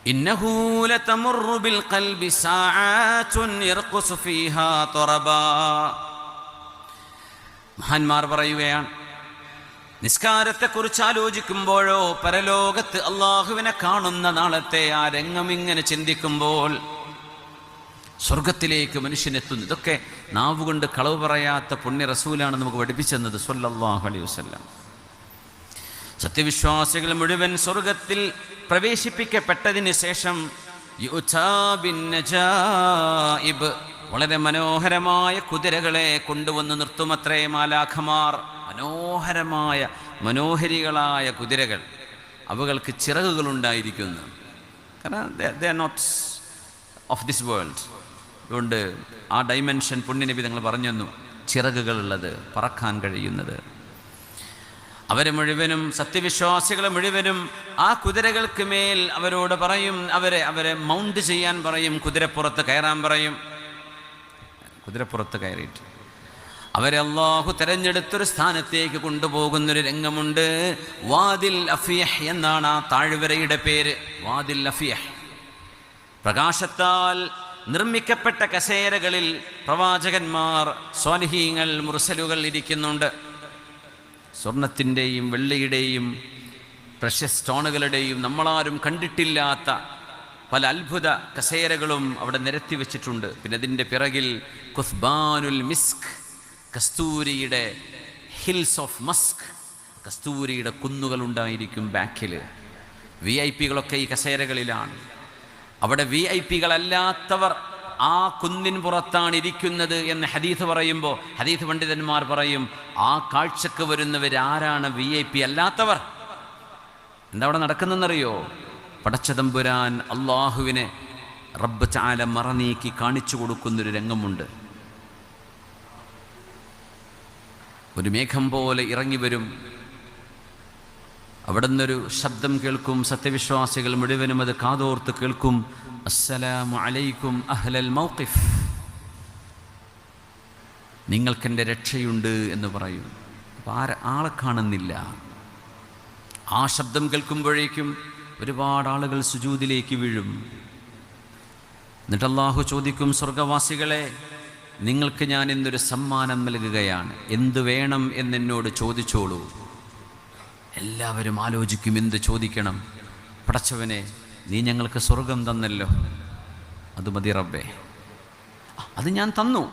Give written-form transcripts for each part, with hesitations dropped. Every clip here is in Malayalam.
ഇന്നഹു ലതമുറു ബിൽ ഖൽബി സആഅത്തുൻ യർഖുസു ഫീഹാ തറബാ. മഹാന്മാർ പറയുകയാണ്, നിസ്കാരത്തെക്കുറിച്ച് ആലോചിക്കുമ്പോഴോ പരലോകത്ത് അള്ളാഹുവിനെ കാണുന്ന നാളത്തെ ആ രംഗം ഇങ്ങനെ ചിന്തിക്കുമ്പോൾ സ്വർഗത്തിലേക്ക് മനുഷ്യനെത്തുന്നു. ഇതൊക്കെ നാവുകൊണ്ട് കളവ് പറയാത്ത പുണ്യ റസൂലാണ് നമുക്ക് പഠിപ്പിച്ചെന്നത് സ്വല്ലല്ലാഹു അലൈഹി വസല്ലം. സത്യവിശ്വാസികൾ മുഴുവൻ സ്വർഗത്തിൽ പ്രവേശിപ്പിക്കപ്പെട്ടതിന് ശേഷം വളരെ മനോഹരമായ കുതിരകളെ കൊണ്ടുവന്ന് നിർത്തുമത്രേ മാലാഖമാർ. മനോഹരികളായ കുതിരകൾ, അവകൾക്ക് ചിറകുകളുണ്ടായിരിക്കുന്നു. കാരണം they are not of this world. അതുകൊണ്ട് ആ ഡൈമെൻഷൻ പുണ്യനബി തങ്ങൾ പറഞ്ഞു തന്നു, ചിറകുകളുള്ളത്, പറക്കാൻ കഴിയുന്നത്. അവരെ മുഴുവനും, സത്യവിശ്വാസികളെ മുഴുവനും ആ കുതിരകൾക്ക് മേൽ അവരോട് പറയും, അവരെ മൗണ്ട് ചെയ്യാൻ പറയും, കുതിരപ്പുറത്ത് കയറാൻ പറയും. കുതിരപ്പുറത്ത് കയറിയിട്ട് അവരെ അള്ളാഹു തെരഞ്ഞെടുത്തൊരു സ്ഥാനത്തേക്ക് കൊണ്ടുപോകുന്നൊരു രംഗമുണ്ട്. വാദിൽ അഫിയഹ് എന്നാണ് ആ താഴ്വരയുടെ പേര്. വാദിൽ അഫിയഹ്. പ്രകാശത്താൽ നിർമ്മിക്കപ്പെട്ട കസേരകളിൽ പ്രവാചകന്മാർ, സ്വാലിഹീങ്ങൾ, മുർസലുകൾ ഇരിക്കുന്നുണ്ട്. സ്വർണത്തിൻ്റെയും വെള്ളിയുടെയും പ്രഷ്യസ് സ്റ്റോണുകളുടെയും നമ്മളാരും കണ്ടിട്ടില്ലാത്ത പല അത്ഭുത കസേരകളും അവിടെ നിരത്തി വെച്ചിട്ടുണ്ട്. പിന്നെ അതിൻ്റെ പിറകിൽ കുസ്ബാനുൽ മിസ്ക്, കസ്തൂരിയുടെ ഹിൽസ് ഓഫ് മസ്ക്, കസ്തൂരിയുടെ കുന്നുകൾ ഉണ്ടായിരിക്കും ബാക്കിൽ. VIP കളൊക്കെ ഈ കസേരകളിലാണ്. അവിടെ VIP കളല്ലാത്തവർ ആ കുന്നിൻ പുറത്താണ് ഇരിക്കുന്നത് എന്ന് ഹദീസ് പറയുമ്പോൾ ഹദീസ് പണ്ഡിതന്മാർ പറയും, ആ കാഴ്ചക്ക് വരുന്നവരാരാണ് VIP അല്ലാത്തവർ? എന്താ അവിടെ നടക്കുന്നതെന്നറിയോ? പടച്ചതമ്പുരാൻ അള്ളാഹുവിനെ റബ്ബ് തആല മറനീക്കി കാണിച്ചു കൊടുക്കുന്നൊരു രംഗമുണ്ട്. ഒരു മേഘം പോലെ ഇറങ്ങി വരും. അവിടെ നിന്നൊരു ശബ്ദം കേൾക്കും. സത്യവിശ്വാസികൾ മുഴുവനും അത് കാതോർത്ത് കേൾക്കും. അസ്സലാമു അലൈക്കും അഹ്ലൽ മൗഖിഫ്, നിങ്ങൾക്കെൻ്റെ രക്ഷയുണ്ട് എന്ന് പറയും. അപ്പോൾ ആളെ കാണുന്നില്ല. ആ ശബ്ദം കേൾക്കുമ്പോഴേക്കും ഒരുപാട് ആളുകൾ സുജൂദിലേക്ക് വീഴും. എന്നിട്ട് അല്ലാഹു ചോദിക്കും, സ്വർഗവാസികളെ, നിങ്ങൾക്ക് ഞാൻ ഇന്നൊരു സമ്മാനം നൽകുകയാണ്, എന്തു വേണം എന്നെന്നോട് ചോദിച്ചോളൂ. എല്ലാവരും ആലോചിക്കും, എന്ത് ചോദിക്കണം? പടച്ചവനെ, നീ ഞങ്ങൾക്ക് സ്വർഗം തന്നല്ലോ, അത് മതി റബ്ബേ. അത് ഞാൻ തന്നു,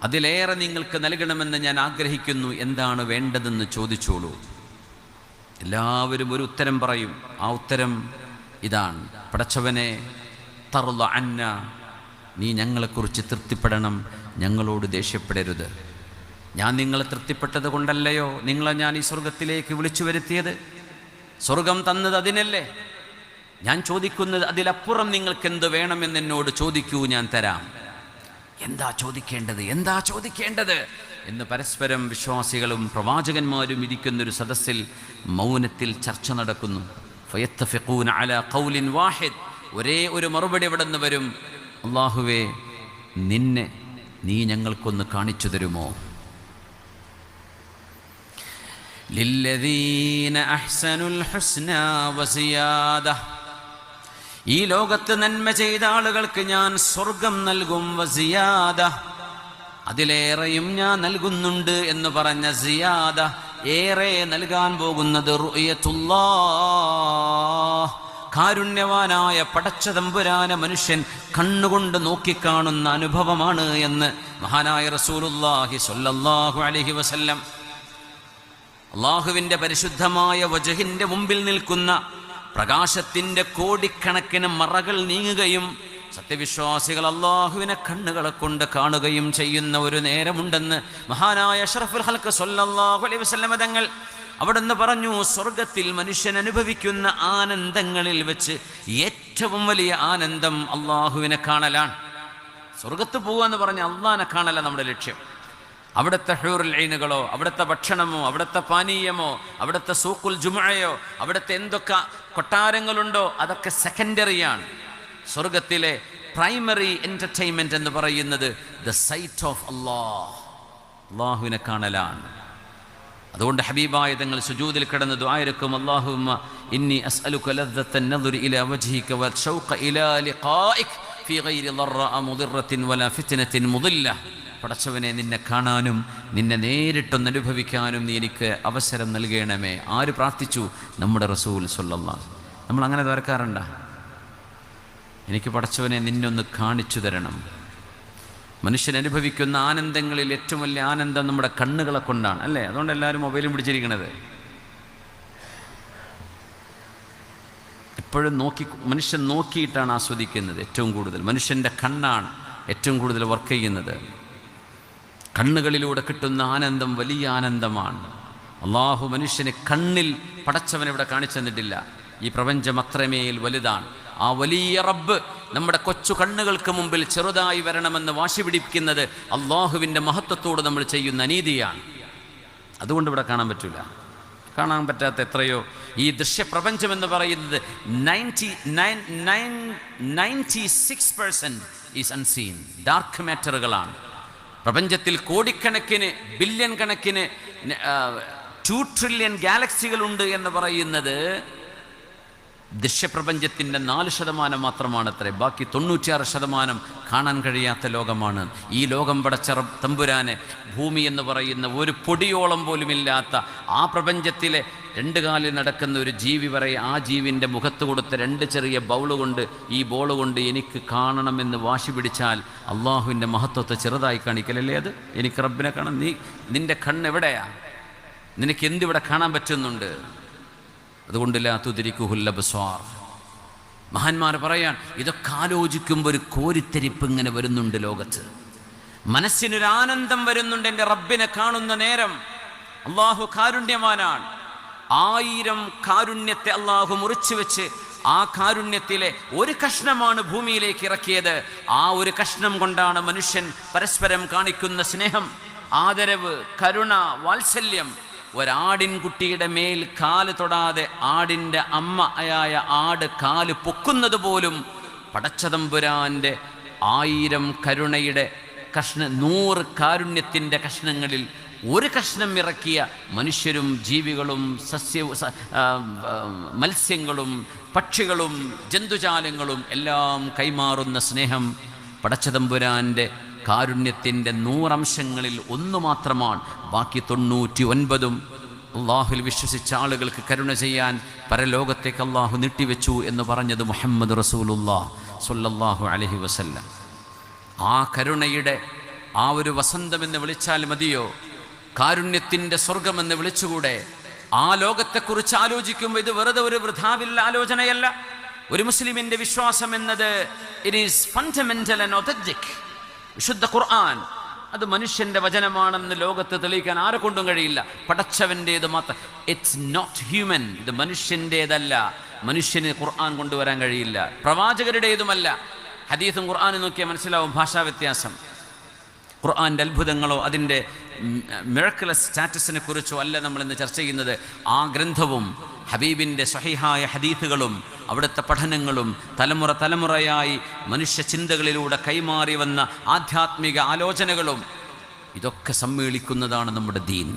അതിലേറെ നിങ്ങൾക്ക് നൽകണമെന്ന് ഞാൻ ആഗ്രഹിക്കുന്നു, എന്താണ് വേണ്ടതെന്ന് ചോദിച്ചോളൂ. എല്ലാവരും ഒരു ഉത്തരം പറയും. ആ ഉത്തരം ഇതാണ്, പടച്ചവനെ, തർള അന്ന, നീ ഞങ്ങളെക്കുറിച്ച് തൃപ്തിപ്പെടണം, ഞങ്ങളോട് ദേഷ്യപ്പെടരുത്. ഞാൻ നിങ്ങളെ തൃപ്തിപ്പെട്ടത് കൊണ്ടല്ലയോ നിങ്ങളെ ഞാൻ ഈ സ്വർഗത്തിലേക്ക് വിളിച്ചു വരുത്തിയത്? സ്വർഗം തന്നത് അതിനല്ലേ? ഞാൻ ചോദിക്കുന്നത് അതിലപ്പുറം നിങ്ങൾക്ക് എന്ത് വേണമെന്ന് എന്നോട് ചോദിക്കൂ, ഞാൻ തരാം. എന്താ ചോദിക്കേണ്ടത് എന്ന് പരസ്പരം വിശ്വാസികളും പ്രവാചകന്മാരും ഇരിക്കുന്നൊരു സദസ്സിൽ മൗനത്തിൽ ചർച്ച നടക്കുന്നു. ഫയത്തഫിഖൂന അലാ ഖൗലിൻ വാഹിദ്, ഒരേ ഒരു മറുപടി അവിടെ നിന്ന് വരും, അല്ലാഹുവേ, നീ ഞങ്ങൾക്കൊന്ന് കാണിച്ചു തരുമോ? ലില്ലദീന അഹ്സനുൽ ഹുസ്നാ വസിയാദ, ഈ ലോകത്ത് നന്മ ചെയ്ത ആളുകൾക്ക് ഞാൻ സ്വർഗം നൽകും. വസിയാദ, അതിലേറെയും ഞാൻ നൽകുന്നുണ്ട് എന്ന് പറഞ്ഞ സിയാദ, ഏറെ നൽകാൻ പോകുന്നത് റുഅയത്തുല്ലാഹ്, കാരുണ്യവാനായ പടച്ചതമ്പുരാനെ മനുഷ്യൻ കണ്ണുകൊണ്ട് നോക്കിക്കാണുന്ന അനുഭവമാണ് എന്ന് മഹാനായ റസൂലുള്ളാഹി സ്വല്ലല്ലാഹു അലൈഹി വസല്ലം. അള്ളാഹുവിൻ്റെ പരിശുദ്ധമായ വജഹിൻ്റെ മുമ്പിൽ നിൽക്കുന്ന പ്രകാശത്തിൻ്റെ കോടിക്കണക്കിന് മറകൾ നീങ്ങുകയും സത്യവിശ്വാസികൾ അള്ളാഹുവിനെ കണ്ണുകളെ കൊണ്ട് കാണുകയും ചെയ്യുന്ന ഒരു നേരമുണ്ടെന്ന് മഹാനായ അഷ്റഫുൽ ഖൽഖ് സ്വല്ലല്ലാഹു അലൈഹി വസല്ലം തങ്ങൾ അവിടുന്ന് പറഞ്ഞു. സ്വർഗത്തിൽ മനുഷ്യൻ അനുഭവിക്കുന്ന ആനന്ദങ്ങളിൽ വെച്ച് ഏറ്റവും വലിയ ആനന്ദം അള്ളാഹുവിനെ കാണലാണ്. സ്വർഗത്ത് പോവാന്ന് പറഞ്ഞാൽ അള്ളാഹിനെ കാണല നമ്മുടെ ലക്ഷ്യം. അവിടുത്തെ ഹൂറുൽ ഐനുകളോ, അവിടുത്തെ ഭക്ഷണമോ, അവിടുത്തെ പാനീയമോ, അവിടുത്തെ സൂഖുൽ ജുമുഅയോ, അവിടുത്തെ എന്തൊക്കെ കൊട്ടാരങ്ങളുണ്ടോ അതൊക്കെ സെക്കൻഡറിയാണ്. സ്വർഗത്തിലെ പ്രൈമറി എൻ്റർടൈൻമെൻറ്റ് എന്ന് പറയുന്നത് ദ സൈറ്റ് ഓഫ് അള്ളാഹ്, അള്ളാഹുവിനെ കാണലാണ്. അതുകൊണ്ട് ഹബീബായ തങ്ങൾ സുജൂദിൽ കിടന്ന് ദുആയിരക്കും അല്ലാഹുമ്മ ഇന്നി അസ്അലുക ലദ്ദത്തൻ നദ്രി ഇലാ വജ്ഹിക വശൗഖ ഇലാ ലിഖാഇക ഫീ ഗൈരി ളറഅ മുദിറത്തിൻ വലാ ഫിത്നത്തിൻ മുദില്ല. പടച്ചവനെ, നിന്നെ കാണാനും നിന്നെ നേരിട്ടൊന്ന് അനുഭവിക്കാനും നീ എനിക്ക് അവസരം നൽകണമേ. ആര് പ്രാർത്ഥിച്ചു? നമ്മുടെ റസൂൽ സ്വല്ലല്ലാഹു. നമ്മൾ അങ്ങനെ ദ്വാരക്കാറുണ്ടാ? എനിക്ക് പടച്ചവനെ നിന്നൊന്ന് കാണിച്ചു തരണം. മനുഷ്യൻ അനുഭവിക്കുന്ന ആനന്ദങ്ങളിൽ ഏറ്റവും വലിയ ആനന്ദം നമ്മുടെ കണ്ണുകളെ കൊണ്ടാണ്, അല്ലേ? അതുകൊണ്ട് എല്ലാവരും മൊബൈലും പിടിച്ചിരിക്കണത്. എപ്പോഴും മനുഷ്യൻ നോക്കിയിട്ടാണ് ആസ്വദിക്കുന്നത്. ഏറ്റവും കൂടുതൽ മനുഷ്യൻ്റെ കണ്ണാണ് ഏറ്റവും കൂടുതൽ വർക്ക് ചെയ്യുന്നത്. കണ്ണുകളിലൂടെ കിട്ടുന്ന ആനന്ദം വലിയ ആനന്ദമാണ്. അള്ളാഹു മനുഷ്യന് കണ്ണിൽ പടച്ചവനിവിടെ കാണിച്ചു തന്നിട്ടില്ല. ഈ പ്രപഞ്ചം അത്രമേൽ വലുതാണ്. ആ വലിയ റബ്ബ് നമ്മുടെ കൊച്ചു കണ്ണുകൾക്ക് മുമ്പിൽ ചെറുതായി വരണമെന്ന് വാശി പിടിപ്പിക്കുന്നത് അള്ളാഹുവിൻ്റെ മഹത്വത്തോട് നമ്മൾ ചെയ്യുന്ന അനീതിയാണ്. അതുകൊണ്ട് ഇവിടെ കാണാൻ പറ്റില്ല. കാണാൻ പറ്റാത്ത എത്രയോ. ഈ ദൃശ്യപ്രപഞ്ചം എന്ന് പറയുന്നത് 96% ഈസ് അൺസീൻ. ഡാർക്ക് മാറ്ററുകളാണ്. പ്രപഞ്ചത്തിൽ കോടിക്കണക്കിന് ബില്യൺ കണക്കിന് 2 ട്രില്യൺ ഗാലക്സികളുണ്ട് എന്ന് പറയുന്നത് ദൃശ്യപ്രപഞ്ചത്തിൻ്റെ 4% മാത്രമാണ് അത്രേ. ബാക്കി 96% കാണാൻ കഴിയാത്ത ലോകമാണ്. ഈ ലോകം പടച്ച തമ്പുരാനെ ഭൂമി എന്ന് പറയുന്ന ഒരു പൊടിയോളം പോലുമില്ലാത്ത ആ പ്രപഞ്ചത്തിലെ 2 കാലിൽ നടക്കുന്ന ഒരു ജീവി പറയും, ആ ജീവിൻ്റെ മുഖത്ത് കൊടുത്ത 2 ചെറിയ ബൗള് കൊണ്ട്, ഈ ബോൾ കൊണ്ട് എനിക്ക് കാണണമെന്ന് വാശി പിടിച്ചാൽ അള്ളാഹുവിൻ്റെ മഹത്വത്തെ ചെറുതായി കാണിക്കലല്ലേ അത്? എനിക്ക് റബ്ബിനെ കാണാൻ. നിൻ്റെ കണ്ണെവിടെയാ? നിനക്ക് എന്തിവിടെ കാണാൻ പറ്റുന്നുണ്ട്? അതുകൊണ്ട് ലാ തുദ്രികുഹുൽ അബ്സാർ. മഹാന്മാർ പറയാൻ, ഇതൊക്കെ ആലോചിക്കുമ്പോൾ ഒരു കോരിത്തെരിപ്പ് ഇങ്ങനെ വരുന്നുണ്ട് ലോകത്ത്. മനസ്സിനൊരു ആനന്ദം വരുന്നുണ്ട്. എൻ്റെ റബ്ബിനെ കാണുന്ന നേരം. അള്ളാഹു കാരുണ്യവാനാണ്. 1000 കാരുണ്യത്തെ അള്ളാഹു മുറിച്ചു വെച്ച് ആ കാരുണ്യത്തിലെ ഒരു കഷ്ണമാണ് ഭൂമിയിലേക്ക് ഇറക്കിയത്. ആ ഒരു കഷ്ണം കൊണ്ടാണ് മനുഷ്യൻ പരസ്പരം കാണിക്കുന്ന സ്നേഹം, ആദരവ്, കരുണ, വാത്സല്യം. ഒരാടിൻകുട്ടിയുടെ മേൽ കാല് തൊടാതെ ആടിൻ്റെ അമ്മയായ ആട് കാല് പൊക്കുന്നത് പോലും പടച്ചതമ്പുരാൻ്റെ 1000 കരുണയുടെ 100 കാരുണ്യത്തിൻ്റെ കഷ്ണങ്ങളിൽ ഒരു കഷ്ണം ഇറക്കിയ മനുഷ്യരും ജീവികളും മത്സ്യങ്ങളും പക്ഷികളും ജന്തുജാലങ്ങളും എല്ലാം കൈമാറുന്ന സ്നേഹം പടച്ചതമ്പുരാൻ്റെ കാരുണ്യത്തിൻ്റെ 100 അംശങ്ങളിൽ 1 മാത്രമാണ്. ബാക്കി 99 അള്ളാഹുൽ വിശ്വസിച്ച ആളുകൾക്ക് കരുണ ചെയ്യാൻ പരലോകത്തേക്ക് അള്ളാഹു നീട്ടിവെച്ചു എന്ന് പറഞ്ഞത് മുഹമ്മദ് റസൂലുള്ളാഹി സ്വല്ലല്ലാഹു അലൈഹി വസല്ലം. ആ കരുണയുടെ ആ ഒരു വസന്തമെന്ന് വിളിച്ചാൽ മതിയോ? കാരുണ്യത്തിൻ്റെ സ്വർഗമെന്ന് വിളിച്ചുകൂടെ? ആ ലോകത്തെക്കുറിച്ച് ആലോചിക്കുമ്പോൾ ഇത് വെറുതെ ഒരു വൃഥാവില്ല ആലോചനയല്ല. ഒരു മുസ്ലിമിൻ്റെ വിശ്വാസം എന്നത് it is fundamental and authentic. വിശുദ്ധ ഖുർആൻ അത് മനുഷ്യൻ്റെ വചനമാണെന്ന് ലോകത്ത് തെളിയിക്കാൻ ആരെ കൊണ്ടും കഴിയില്ല. പടച്ചവൻ്റേത് മാത്രം. It's not human. ഇത് മനുഷ്യൻ്റേതല്ല. മനുഷ്യന് ഖുർആൻ കൊണ്ടുവരാൻ കഴിയില്ല. പ്രവാചകരുടേതുമല്ല. ഹദീസും ഖുർആനും നോക്കിയാൽ മനസ്സിലാവും ഭാഷാ വ്യത്യാസം. ഖുർആൻ്റെ അത്ഭുതങ്ങളോ അതിൻ്റെ മിറക്കുലസ് സ്റ്റാറ്റസിനെ കുറിച്ചോ അല്ല നമ്മളിന്ന് ചർച്ച ചെയ്യുന്നത്. ആ ഗ്രന്ഥവും ഹബീബിൻ്റെ സ്വഹീഹായ ഹദീസുകളും അവിടുത്തെ പഠനങ്ങളും തലമുറയായി മനുഷ്യ ചിന്തകളിലൂടെ കൈമാറി വന്ന ആധ്യാത്മിക ആലോചനകളും ഇതൊക്കെ സമ്മേളിക്കുന്നതാണ് നമ്മുടെ ദീൻ.